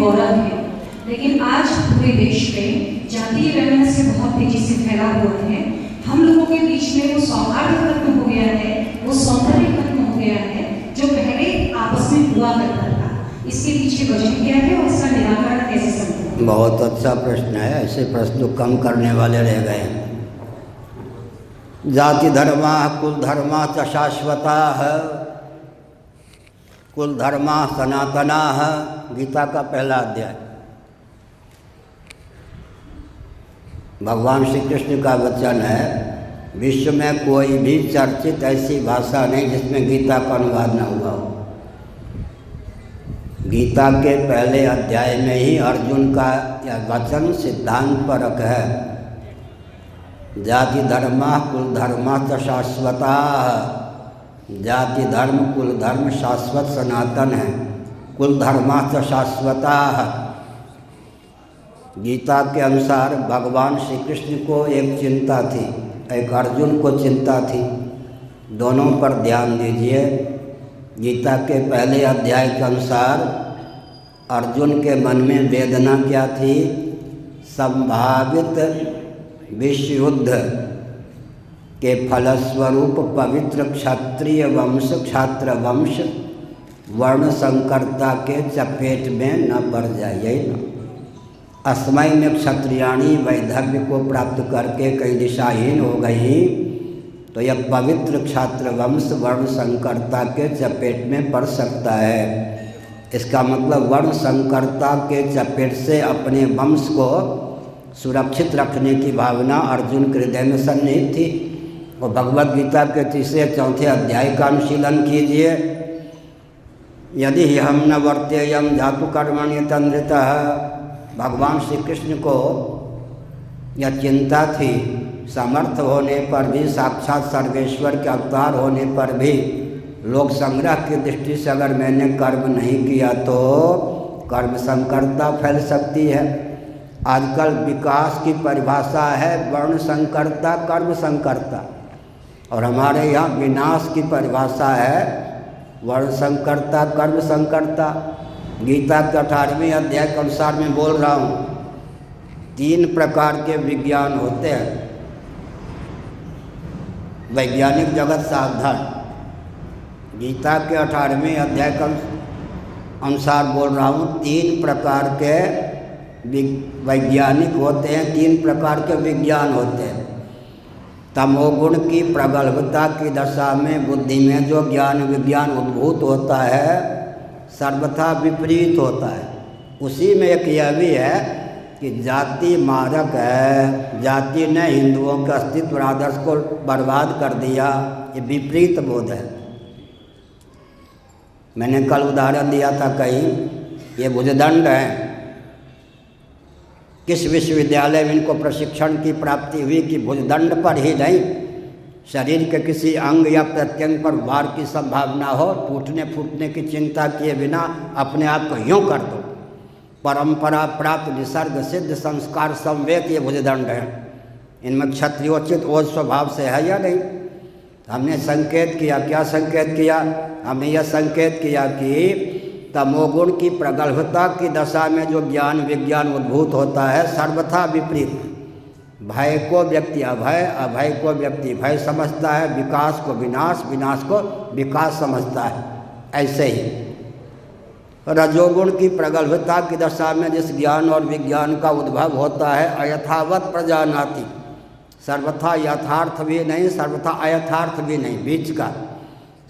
गौरव है। लेकिन आज पूरे देश में जातीय वैमनस्य बहुत तेजी से फैला हुआ है। हम लोगों के बीच में वो सौहार्द खत्म हो गया है, वो सौंदर्य खत्म हो गया है जो पहले आपस में हुआ करता था। इसके पीछे वजह क्या है और इसका निराकरण कैसे संभव है? बहुत अच्छा प्रश्न है। ऐसे प्रश्न कम करने वाले रह गए। जाति धर्मा कुल धर्मा च शाश्वता है, कुल धर्मा सनातना है। गीता का पहला अध्याय। भगवान श्री कृष्ण का वचन है, विश्व में कोई भी चर्चित ऐसी भाषा नहीं जिसमें गीता का अनुवाद न हुआ हो। गीता के पहले अध्याय में ही अर्जुन का यह वचन सिद्धांत परक है। जाति धर्मा कुल धर्मा च शाश्वता। जाति धर्म कुल धर्म शाश्वत सनातन है। कुल धर्मा च शाश्वता। गीता के अनुसार भगवान श्री कृष्ण को एक चिंता थी, एक अर्जुन को चिंता थी। दोनों पर ध्यान दीजिए। गीता के पहले अध्याय के अनुसार अर्जुन के मन में वेदना क्या थी? संभावित विश्व युद्ध के फलस्वरूप पवित्र क्षत्रिय वंश छात्र वंश वर्ण संकरता के चपेट में न पड़ जाए। यही न असमय में क्षत्रियाणी वैधव्य को प्राप्त करके कई दिशाहीन हो गई तो यह पवित्र छात्र वंश वर्ण संकरता के चपेट में पड़ सकता है। इसका मतलब वर्ण संकरता के चपेट से अपने वंश को सुरक्षित रखने की भावना अर्जुन के हृदय में सन्निहित थी। और भगवद गीता के 3-4 अध्याय का अनुशीलन कीजिए। यदि हम न वर्तेयम जातु कर्मण्य तंद्रितः। भगवान श्री कृष्ण को यह चिंता थी, समर्थ होने पर भी, साक्षात सर्वेश्वर के अवतार होने पर भी, लोक संग्रह की दृष्टि से अगर मैंने कर्म नहीं किया तो कर्म संकरता फैल सकती है। आजकल विकास की परिभाषा है वर्ण संकरता कर्म संकरता, और हमारे यहाँ विनाश की परिभाषा है वर्ण संकरता कर्म संकरता। गीता के 18वें अध्याय के अनुसार मैं बोल रहा हूँ, 3 प्रकार के विज्ञान होते हैं। वैज्ञानिक जगत सावधान। गीता के 18वें अध्याय के अनुसार बोल रहा हूँ, 3 प्रकार के वैज्ञानिक होते हैं, 3 प्रकार के विज्ञान होते हैं। तमोगुण की प्रगल्भता की दशा में बुद्धि में जो ज्ञान विज्ञान उद्भूत होता है सर्वथा विपरीत होता है। उसी में एक यह भी है कि जाति मारक है, जाति ने हिंदुओं के अस्तित्व आदर्श को बर्बाद कर दिया, ये विपरीत बोध है। मैंने कल उदाहरण दिया था कहीं, ये भुजदंड हैं। किस विश्वविद्यालय में इनको प्रशिक्षण की प्राप्ति हुई कि भुजदंड पर ही नहीं, शरीर के किसी अंग या प्रत्यंग पर वार की संभावना हो, टूटने फूटने की चिंता किए बिना अपने आप को यूँ कर दो। परंपरा प्राप्त निसर्ग सिद्ध संस्कार संवेद ये भुजदंड है। इनमें क्षत्रियोचित ओज स्वभाव से है या नहीं? हमने संकेत किया, क्या संकेत किया? हमने यह संकेत किया कि तमोगुण की प्रगल्भता की दशा में जो ज्ञान विज्ञान उद्भूत होता है सर्वथा विपरीत। भय को व्यक्ति अभय, अभय को व्यक्ति भय समझता है, विकास को विनाश, विनाश को विकास समझता है। ऐसे ही रजोगुण की प्रगल्भता की दशा में जिस ज्ञान और विज्ञान का उद्भव होता है अयथावत प्रजानाति, सर्वथा यथार्थ भी नहीं सर्वथा अयथार्थ भी नहीं, बीच का।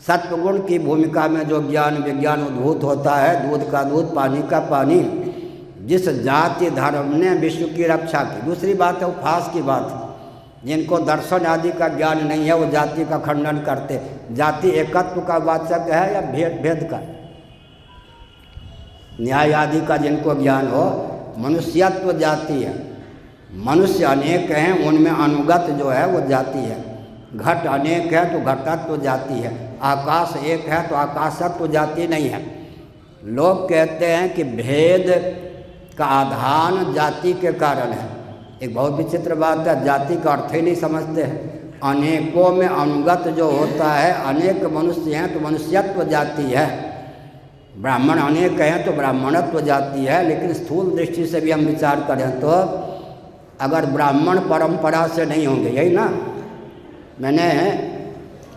सत्वगुण की भूमिका में जो ज्ञान विज्ञान उद्भूत होता है, दूध का दूध पानी का पानी, जिस जाति धर्म ने विश्व की रक्षा की। दूसरी बात है उपहास की बात, जिनको दर्शन आदि का ज्ञान नहीं है वो जाति का खंडन करते। जाति एकत्व का वाचक है या भेद भेद का? न्याय आदि का जिनको ज्ञान हो, मनुष्यत्व जाति है। मनुष्य अनेक हैं, उनमें अनुगत जो है वो जाति है। घट अनेक है तो घटत्व जाति है। आकाश एक है तो आकाशत्व जाति नहीं है। लोग कहते हैं कि भेद का आधान जाति के कारण है। एक बहुत विचित्र बात है, जाति का अर्थ ही नहीं समझते हैं। अनेकों में अनुगत जो होता है, अनेक मनुष्य हैं तो मनुष्यत्व जाति है। ब्राह्मण अनेक हैं तो ब्राह्मणत्व जाति है, लेकिन स्थूल दृष्टि से भी हम विचार करें तो अगर ब्राह्मण परंपरा से नहीं होंगे, यही ना मैंने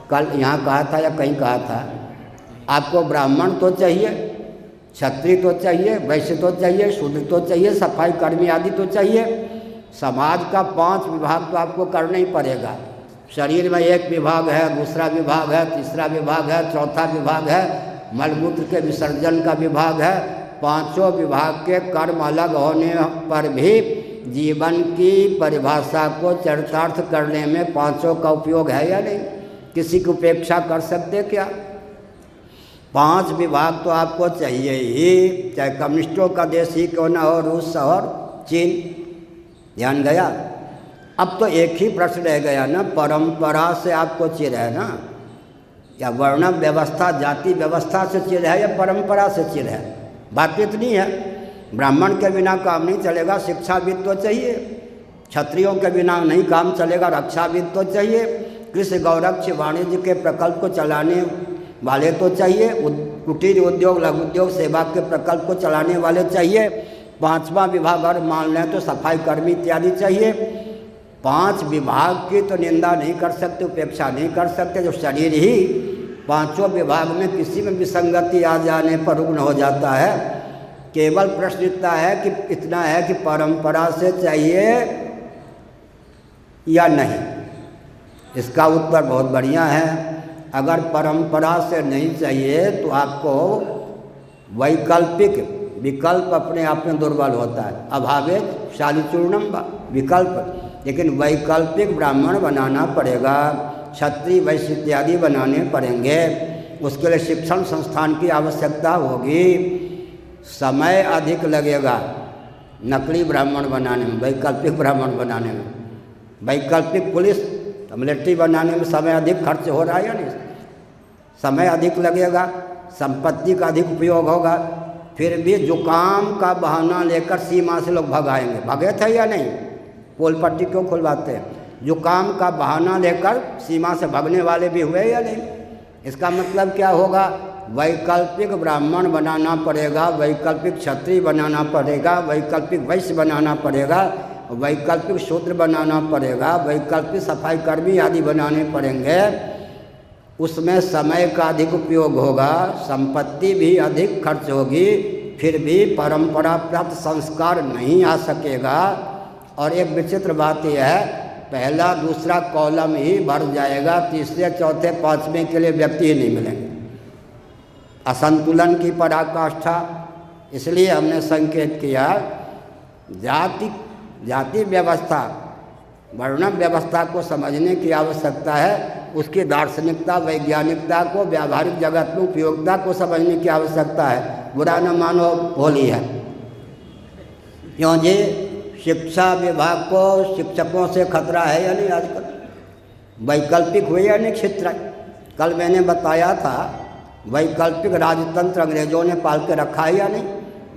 कल यहाँ कहा था या कहीं कहा था, आपको ब्राह्मण तो चाहिए, क्षत्रिय तो चाहिए, वैश्य तो चाहिए, शूद्र तो चाहिए, सफाई कर्मी आदि तो चाहिए। समाज का 5 विभाग तो आपको करना ही पड़ेगा। शरीर में 1 विभाग है, दूसरा विभाग है, तीसरा विभाग है, चौथा विभाग है, मलमूत्र के विसर्जन का विभाग है। 5 विभाग के कर्म अलग होने पर भी जीवन की परिभाषा को चरितार्थ करने में 5 का उपयोग है या नहीं? किसी की उपेक्षा कर सकते क्या? 5 विभाग तो आपको चाहिए ही, चाहे कम्युनिस्टों का देश ही क्यों ना हो, रूस और चीन। ध्यान गया? अब तो एक ही प्रश्न रह गया ना, परंपरा से आपको चिर है ना, या वर्ण व्यवस्था जाति व्यवस्था से चिर है या परंपरा से चिर है? बात इतनी है। ब्राह्मण के बिना काम नहीं चलेगा, शिक्षाविद तो चाहिए। क्षत्रियों के बिना नहीं काम चलेगा, रक्षाविद तो चाहिए। कृषि गौरक्ष वाणिज्य के प्रकल्प को चलाने वाले तो चाहिए। कुटीर उद्योग, लघु उद्योग, सेवा के प्रकल्प को चलाने वाले चाहिए। 5वां विभाग अगर मान लें तो सफाई कर्मी इत्यादि चाहिए। 5 विभाग की तो निंदा नहीं कर सकते, उपेक्षा नहीं कर सकते। जो शरीर ही 5 विभाग में किसी में विसंगति आ जाने पर रुग्ण हो जाता है। केवल प्रश्न इतना है कि परंपरा से चाहिए या नहीं। इसका उत्तर बहुत बढ़िया है। अगर परंपरा से नहीं चाहिए तो आपको वैकल्पिक विकल्प अपने आप में दुर्बल होता है। अभावे शालिचूर्णम विकल्प, लेकिन वैकल्पिक ब्राह्मण बनाना पड़ेगा, क्षत्रिय वैश्य इत्यादि बनाने पड़ेंगे। उसके लिए शिक्षण संस्थान की आवश्यकता होगी, समय अधिक लगेगा नकली ब्राह्मण बनाने में, वैकल्पिक ब्राह्मण बनाने में। वैकल्पिक पुलिस मिलिट्री बनाने में समय अधिक खर्च हो रहा है या नहीं? समय अधिक लगेगा, संपत्ति का अधिक उपयोग होगा। फिर भी जुकाम का बहाना लेकर सीमा से लोग भगाएंगे। भगे थे या नहीं? पोल पट्टी क्यों खुलवाते हैं? जुकाम का बहाना लेकर सीमा से भगने वाले भी हुए या नहीं? इसका मतलब क्या होगा? वैकल्पिक ब्राह्मण बनाना पड़ेगा, वैकल्पिक क्षत्रिय बनाना पड़ेगा, वैकल्पिक वैश्य बनाना पड़ेगा, वैकल्पिक शूद्र बनाना पड़ेगा, वैकल्पिक सफाई कर्मी आदि बनाने पड़ेंगे। उसमें समय का अधिक उपयोग होगा, संपत्ति भी अधिक खर्च होगी, फिर भी परंपरा प्राप्त संस्कार नहीं आ सकेगा। और एक विचित्र बात यह है, पहला दूसरा कॉलम ही भर जाएगा, तीसरे चौथे पाँचवें के लिए व्यक्ति ही नहीं मिलेंगे। असंतुलन की पराकाष्ठा। इसलिए हमने संकेत किया जाति व्यवस्था, वर्ण व्यवस्था को समझने की आवश्यकता है। उसकी दार्शनिकता, वैज्ञानिकता को, व्यावहारिक जगत में उपयोगिता को समझने की आवश्यकता है। बुरा न मानो, होली है। क्यों जी? शिक्षा विभाग को शिक्षकों से खतरा है या नहीं आजकल? वैकल्पिक हुए या नहीं क्षेत्र? कल मैंने बताया था वैकल्पिक राजतंत्र अंग्रेजों ने पाल के रखा है या नहीं?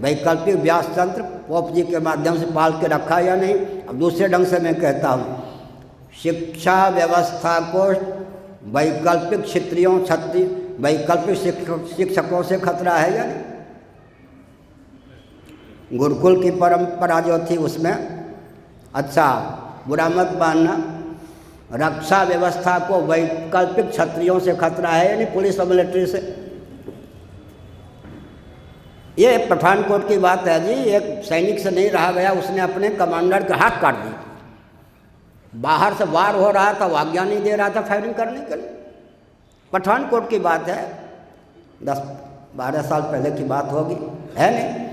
वैकल्पिक व्यास तंत्र पोप जी के माध्यम से पाल के रखा है या नहीं? अब दूसरे ढंग से मैं कहता हूँ, शिक्षा व्यवस्था को वैकल्पिक वैकल्पिक शिक्षकों से खतरा है या नहीं? गुरुकुल की परंपरा जो थी उसमें, अच्छा बुरा मत मानना, रक्षा व्यवस्था को वैकल्पिक क्षत्रियों से खतरा है या नहीं? पुलिस और मिलिट्री से। ये पठानकोट की बात है जी। एक सैनिक से नहीं रहा गया, उसने अपने कमांडर का हाथ काट दिया। बाहर से वार हो रहा था, वो आज्ञा नहीं दे रहा था फायरिंग करने के लिए। पठानकोट की बात है, 10-12 साल पहले की बात होगी, है नहीं?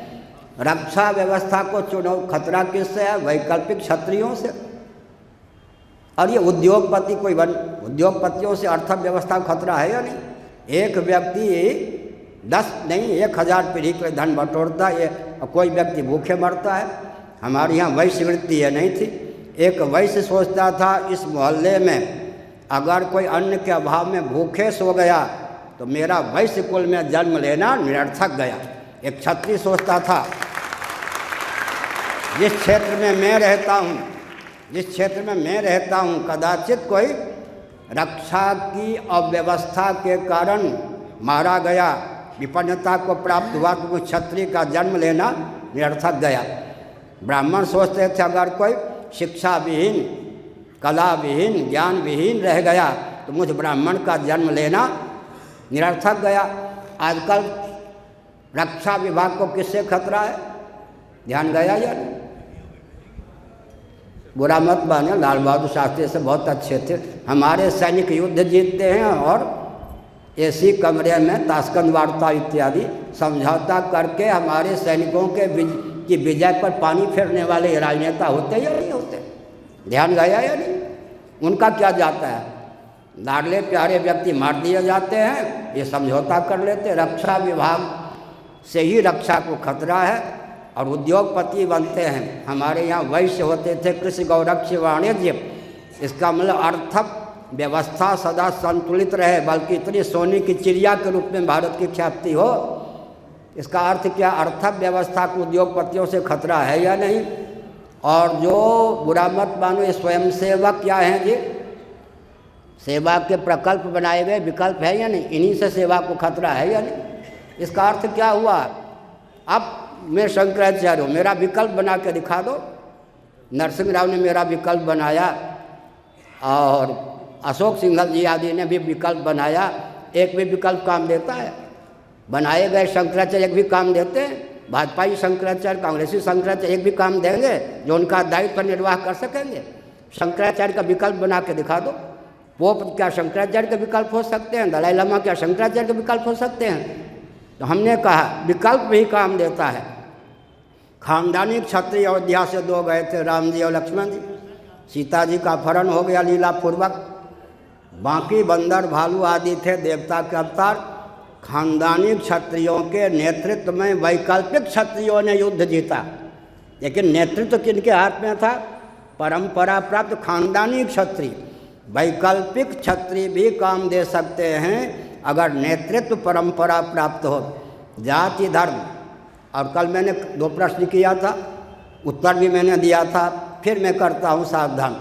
रक्षा व्यवस्था को खतरा किससे है? वैकल्पिक क्षत्रियों से। और ये उद्योगपतियों से अर्थव्यवस्था को खतरा है या नहीं? एक व्यक्ति 10 नहीं 1000 पीढ़ी के लिए धन बटोरता है, कोई व्यक्ति भूखे मरता है। हमारे यहाँ वैश्य वृत्ति है नहीं थी। एक वैश्य सोचता था इस मोहल्ले में अगर कोई अन्न के अभाव में भूखे सो गया तो मेरा वैश्य कुल में जन्म लेना निरर्थक गया। एक क्षत्रिय सोचता था जिस क्षेत्र में मैं रहता हूँ कदाचित कोई रक्षा की अव्यवस्था के कारण मारा गया विपन्नता को प्राप्त हुआ तो क्षत्रिय का जन्म लेना निरर्थक गया। ब्राह्मण सोचते थे अगर कोई शिक्षा विहीन, कला विहीन, ज्ञान विहीन रह गया तो मुझ ब्राह्मण का जन्म लेना निरर्थक गया। आजकल रक्षा विभाग को किससे खतरा है? ध्यान गया या नहीं? बुरा मत माने, लाल बहादुर शास्त्री से बहुत अच्छे थे। हमारे सैनिक युद्ध जीतते हैं और एसी कमरे में ताशकंद वार्ता इत्यादि समझौता करके हमारे सैनिकों की विजय पर पानी फेरने वाले राजनेता होते या नहीं होते? ध्यान गया या नहीं? उनका क्या जाता है? लाडले प्यारे व्यक्ति मार दिए जाते हैं, ये समझौता कर लेते। रक्षा विभाग से ही रक्षा को खतरा है और उद्योगपति बनते हैं। हमारे यहाँ वैश्य होते थे, कृषि गौरक्ष वाणिज्य। इसका मतलब अर्थ व्यवस्था सदा संतुलित रहे, बल्कि इतनी सोने की चिड़िया के रूप में भारत की ख्याति हो। इसका अर्थ क्या? अर्थ व्यवस्था को उद्योगपतियों से खतरा है या नहीं? और जो बुरा मत मानो, ये स्वयंसेवक क्या हैं जी? सेवा के प्रकल्प बनाए गए विकल्प है या नहीं? इन्हीं से सेवा को खतरा है या नहीं? इसका अर्थ क्या हुआ? अब मैं शंकराचार्य हूँ, मेरा विकल्प बना के दिखा दो। नरसिंह राव ने मेरा विकल्प बनाया और अशोक सिंघल जी आदि ने भी विकल्प बनाया। एक भी विकल्प काम देता है? बनाए गए शंकराचार्य एक भी काम देते हैं? भाजपाई शंकराचार्य, कांग्रेसी शंकराचार्य एक भी काम देंगे जो उनका दायित्व निर्वाह कर सकेंगे? शंकराचार्य का विकल्प बना के दिखा दो। पोप क्या शंकराचार्य के विकल्प हो सकते हैं? दलाई लामा क्या शंकराचार्य के विकल्प हो सकते हैं? तो हमने कहा विकल्प भी काम देता है। खानदानी क्षत्रिय अयोध्या से 2 गए थे, राम जी और लक्ष्मण जी। सीता जी का अपहरण हो गया लीला पूर्वक। बाकी बंदर भालू आदि थे देवता के अवतार। खानदानी क्षत्रियों के नेतृत्व में वैकल्पिक क्षत्रियों ने युद्ध जीता, लेकिन नेतृत्व किनके हाथ में था? परंपरा प्राप्त खानदानी क्षत्रिय। वैकल्पिक क्षत्रिय भी काम दे सकते हैं अगर नेतृत्व परंपरा प्राप्त हो। जाति धर्म, और कल मैंने 2 प्रश्न किया था, उत्तर भी मैंने दिया था, फिर मैं करता हूँ सावधान।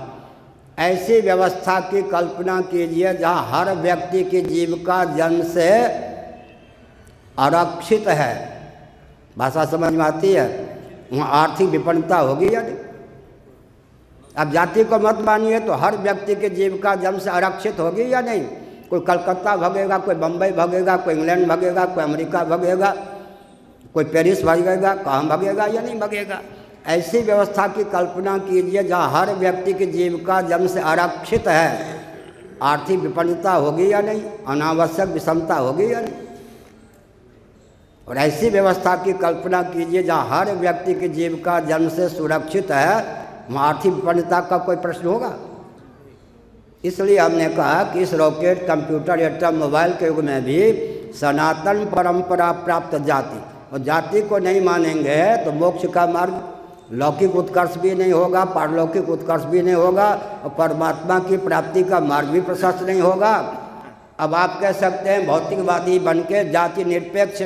ऐसी व्यवस्था की कल्पना कीजिए जहाँ हर व्यक्ति की जीविका जन्म से आरक्षित है। भाषा समझ में आती है? वहाँ आर्थिक विपन्नता होगी या नहीं? अब जाति को मत मानिए तो हर व्यक्ति की जीविका जन्म से आरक्षित होगी या नहीं? कोई कलकत्ता भगेगा, कोई बम्बई भगेगा, कोई इंग्लैंड भगेगा, कोई अमेरिका भगेगा, कोई पेरिस भगेगा, कहाँ भगेगा या नहीं भगेगा? ऐसी व्यवस्था की कल्पना कीजिए जहाँ हर व्यक्ति की जीविका जन्म से आरक्षित है। आर्थिक विपन्नता होगी या नहीं? अनावश्यक विषमता होगी या नहीं? और ऐसी व्यवस्था की कल्पना कीजिए जहाँ हर व्यक्ति की जीविका जन्म से सुरक्षित है, वहाँ आर्थिक विपन्नता का कोई प्रश्न होगा? इसलिए हमने कहा कि इस रॉकेट, कंप्यूटर, एटम, मोबाइल के युग में भी सनातन परंपरा प्राप्त जाति, और जाति को नहीं मानेंगे तो मोक्ष का मार्ग, लौकिक उत्कर्ष भी नहीं होगा, पारलौकिक उत्कर्ष भी नहीं होगा, और परमात्मा की प्राप्ति का मार्ग भी प्रशस्त नहीं होगा। अब आप कह सकते हैं भौतिकवादी बन के, जाति निरपेक्ष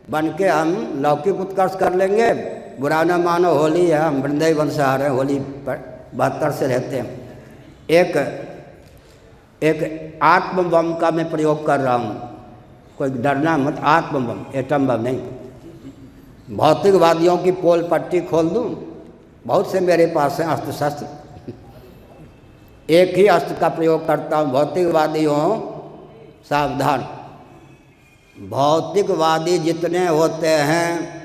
बन के हम लौकिक उत्कर्ष कर लेंगे। बुरा न मानो, होली है, हम वृंदावन से आ रहे हैं, होली पर 72 से रहते हैं। एक आत्म बम का मैं प्रयोग कर रहा हूँ, कोई डरना मत। आत्म बम, एटम बम नहीं। भौतिकवादियों की पोल पट्टी खोल दूँ? बहुत से मेरे पास हैं अस्त्र शस्त्र, एक ही अस्त्र का प्रयोग करता हूँ। भौतिकवादियों सावधान। भौतिकवादी जितने होते हैं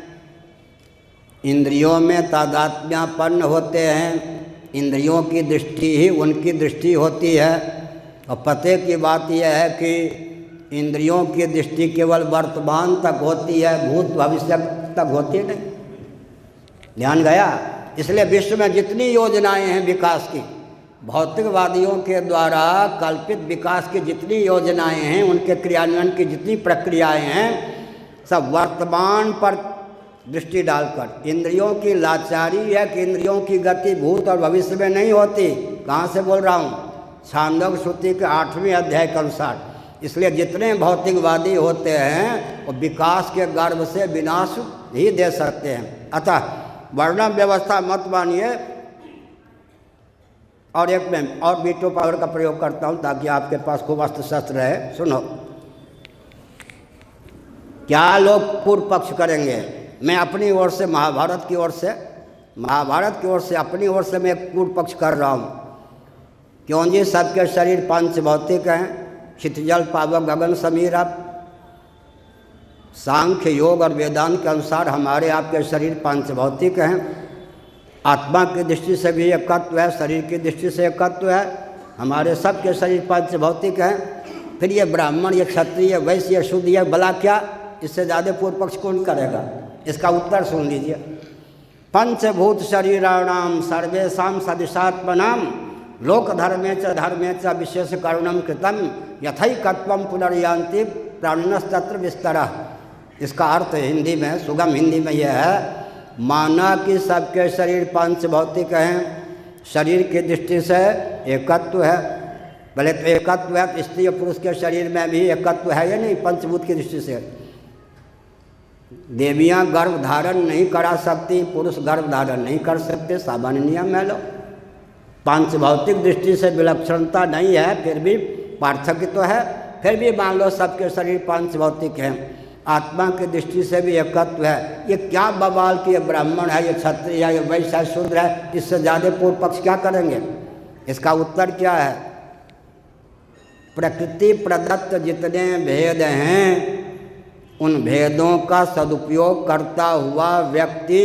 इंद्रियों में तादात्म्यपन्न होते हैं, इंद्रियों की दृष्टि ही उनकी दृष्टि होती है। और पते की बात यह है कि इंद्रियों की दृष्टि केवल वर्तमान तक होती है, भूत भविष्य तक होती नहीं। ध्यान गया? इसलिए विश्व में जितनी योजनाएं हैं विकास की, भौतिकवादियों के द्वारा कल्पित विकास की जितनी योजनाएं हैं, उनके क्रियान्वयन की जितनी प्रक्रियाएं हैं, सब वर्तमान पर दृष्टि डालकर। इंद्रियों की लाचारी है कि इंद्रियों की गति भूत और भविष्य में नहीं होती। कहाँ से बोल रहा हूँ? छांदोग्य श्रुति के 8वें अध्याय के अनुसार। इसलिए जितने भौतिकवादी होते हैं वो विकास के गर्भ से विनाश ही दे सकते हैं। अतः वर्णम व्यवस्था मत मानिए। और एक मैं और वीटो पावर का प्रयोग करता हूँ ताकि आपके पास खूब अस्त्र शस्त्र रहे। सुनो, क्या लोग पूर्व पक्ष करेंगे? मैं अपनी ओर से महाभारत की ओर से अपनी ओर से मैं एक पूर्व पक्ष कर रहा हूँ। क्यों जी? सबके शरीर पंच भौतिक हैं, क्षितिजल पावक गगन समीर। अब सांख्य योग और वेदांत के अनुसार हमारे आपके शरीर पंच भौतिक हैं। आत्मा की दृष्टि से भी एकत्व है, शरीर की दृष्टि से एकत्व है। हमारे सबके शरीर पंच भौतिक हैं। फिर ये ब्राह्मण, ये क्षत्रिय, वैश्य, ये शूद्र, ये भला क्या? इससे ज़्यादा पूर्व पक्ष कौन करेगा? इसका उत्तर सुन लीजिए। पंचभूत शरीराणाम सर्वेषां सदृशात्मनाम लोक धर्मे च विशेष करुणम कृतम यथैकत्वम पुनर्यांति प्राणस्तत्र विस्तरः। इसका अर्थ हिंदी में, सुगम हिंदी में यह है, माना कि सबके शरीर पंच भौतिक हैं, शरीर की दृष्टि से एकत्व है। भले तो एकत्व है तो स्त्री और पुरुष के शरीर में भी एकत्व है या नहीं? पंचभूत की दृष्टि से देवियां गर्भ धारण नहीं करा सकती, पुरुष गर्भ धारण नहीं कर सकते, सामान्य नियम है। लो पांच भौतिक दृष्टि से विलक्षणता नहीं है, फिर भी पार्थक्य तो है। फिर भी मान लो सबके शरीर पांच भौतिक हैं, आत्मा की दृष्टि से भी एकत्व है। ये क्या बवाल कि ये ब्राह्मण है, ये क्षत्रिय है, ये वैश्य है, शूद्र है, इससे ज़्यादा पूर्व पक्ष क्या करेंगे? इसका उत्तर क्या है? प्रकृति प्रदत्त जितने भेद हैं उन भेदों का सदुपयोग करता हुआ व्यक्ति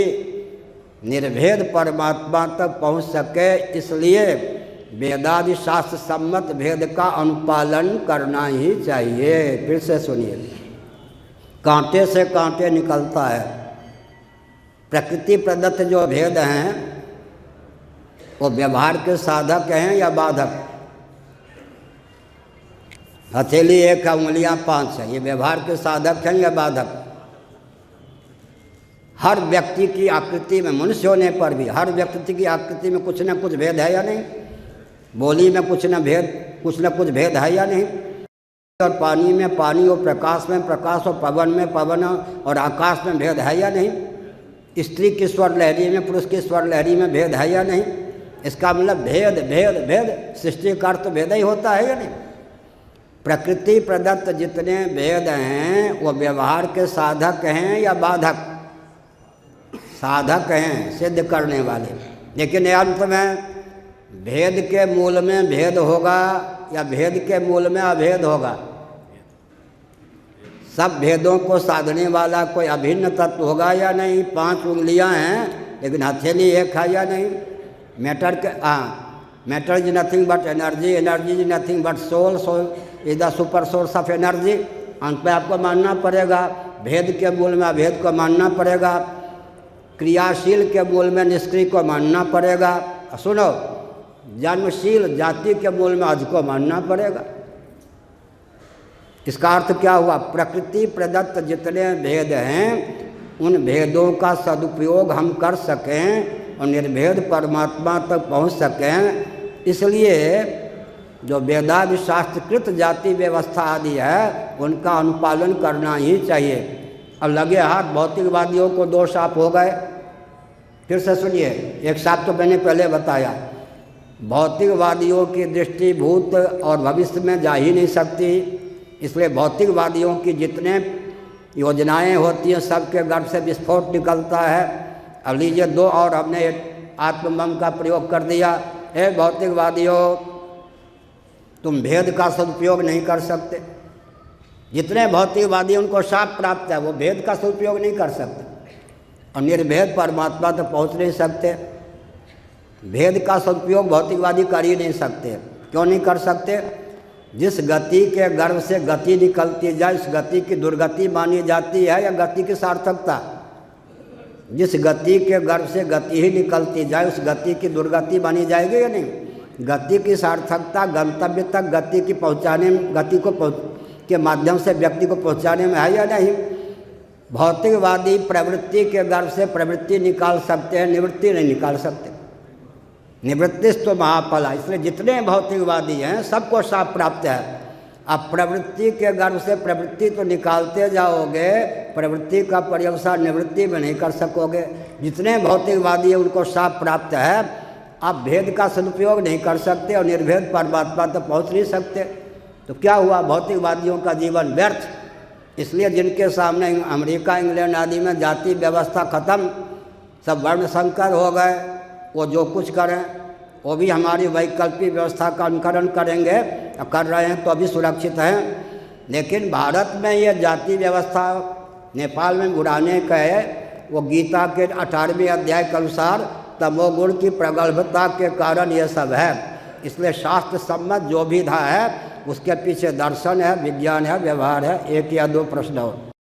निर्भेद परमात्मा तक पहुंच सके, इसलिए वेदादि शास्त्र सम्मत भेद का अनुपालन करना ही चाहिए। फिर से सुनिए, कांटे से कांटे निकलता है। प्रकृति प्रदत्त जो भेद हैं वो व्यवहार के साधक हैं या बाधक? हथेली एक है, उंगलियां 5 हैं, ये व्यवहार के साधक हैं या बाधक? हर व्यक्ति की आकृति में, मनुष्य होने पर भी हर व्यक्ति की आकृति में कुछ न कुछ भेद है या नहीं? बोली में कुछ न कुछ भेद है या नहीं? और पानी में पानी, और प्रकाश में प्रकाश, और पवन में पवन, और आकाश में भेद है या नहीं? स्त्री की स्वर लहरी में पुरुष की स्वर लहरी में भेद है या नहीं? इसका मतलब भेद भेद भेद सृष्टि का अर्थ भेद ही होता है या नहीं? प्रकृति प्रदत्त जितने भेद हैं वो व्यवहार के साधक हैं या बाधक? साधक हैं, सिद्ध करने वाले। लेकिन अंत में भेद के मूल में भेद होगा या भेद के मूल में अभेद होगा? सब भेदों को साधने वाला कोई अभिन्न तत्व होगा या नहीं? 5 उंगलियां हैं लेकिन हथेली एक है या नहीं? Matter is nothing but energy, energy is nothing but soul, soul is the super source of energy. अंत पे आपको मानना पड़ेगा भेद के मूल में अभेद को मानना पड़ेगा, क्रियाशील के मूल में निष्क्रिय को मानना पड़ेगा। सुनो, जन्मशील जाति के मूल में अध को मानना पड़ेगा। इसका अर्थ क्या हुआ? प्रकृति प्रदत्त जितने भेद हैं उन भेदों का सदुपयोग हम कर सकें और निर्भेद परमात्मा तक पहुंच सकें, इसलिए जो वेदादि शास्त्रकृत जाति व्यवस्था आदि है उनका अनुपालन करना ही चाहिए। अब लगे हाथ भौतिकवादियों को 2 शाप हो गए। फिर से सुनिए, एक शाप तो मैंने पहले बताया, भौतिकवादियों की दृष्टि भूत और भविष्य में जा ही नहीं सकती, इसलिए भौतिकवादियों की जितने योजनाएं होती हैं सबके गर्भ से विस्फोट निकलता है। अब लीजिए 2 और हमने आत्मबम का प्रयोग कर दिया। हे भौतिकवादियों, तुम भेद का सदुपयोग नहीं कर सकते। जितने भौतिकवादी उनको शाप प्राप्त है वो भेद का सदुपयोग नहीं कर सकते और निर्भेद परमात्मा तक पहुंच नहीं सकते। भेद का सदुपयोग भौतिकवादी कर ही नहीं सकते। क्यों नहीं कर सकते? जिस गति के गर्भ से गति निकलती जाए उस गति की दुर्गति मानी जाती है या गति की सार्थकता? जिस गति के गर्भ से गति ही निकलती जाए उस गति की दुर्गति मानी जाएगी या नहीं? गति की सार्थकता गंतव्य तक गति की पहुँचाने, गति को के माध्यम से व्यक्ति को पहुँचाने में है या नहीं? भौतिकवादी प्रवृत्ति के गर्भ से प्रवृत्ति निकाल सकते हैं, निवृत्ति नहीं निकाल सकते। निवृत्तिस्तु महाफला। इसलिए जितने भौतिकवादी हैं सबको शाप प्राप्त है। अब प्रवृत्ति के गर्भ से प्रवृत्ति तो निकालते जाओगे, प्रवृत्ति का पर्यवसान निवृत्ति में नहीं कर सकोगे। जितने भौतिकवादी हैं उनको शाप प्राप्त है। आप भेद का सदुपयोग नहीं कर सकते और निर्भेद परमात्मा तक पहुँच नहीं सकते। तो क्या हुआ? भौतिकवादियों का जीवन व्यर्थ। इसलिए जिनके सामने अमेरिका इंग्लैंड आदि में जाति व्यवस्था ख़त्म, सब वर्ण संकर हो गए, वो जो कुछ करें वो भी हमारी वैकल्पिक व्यवस्था का अनुकरण करेंगे, कर रहे हैं तो अभी सुरक्षित हैं। लेकिन भारत में ये जाति व्यवस्था नेपाल में बुराने का है, वो गीता के 18वें अध्याय के अनुसार तमोगुण की प्रगल्भता के कारण ये सब है। इसलिए शास्त्र सम्मत जो भी था है उसके पीछे दर्शन है, विज्ञान है, व्यवहार है। एक या दो प्रश्न और।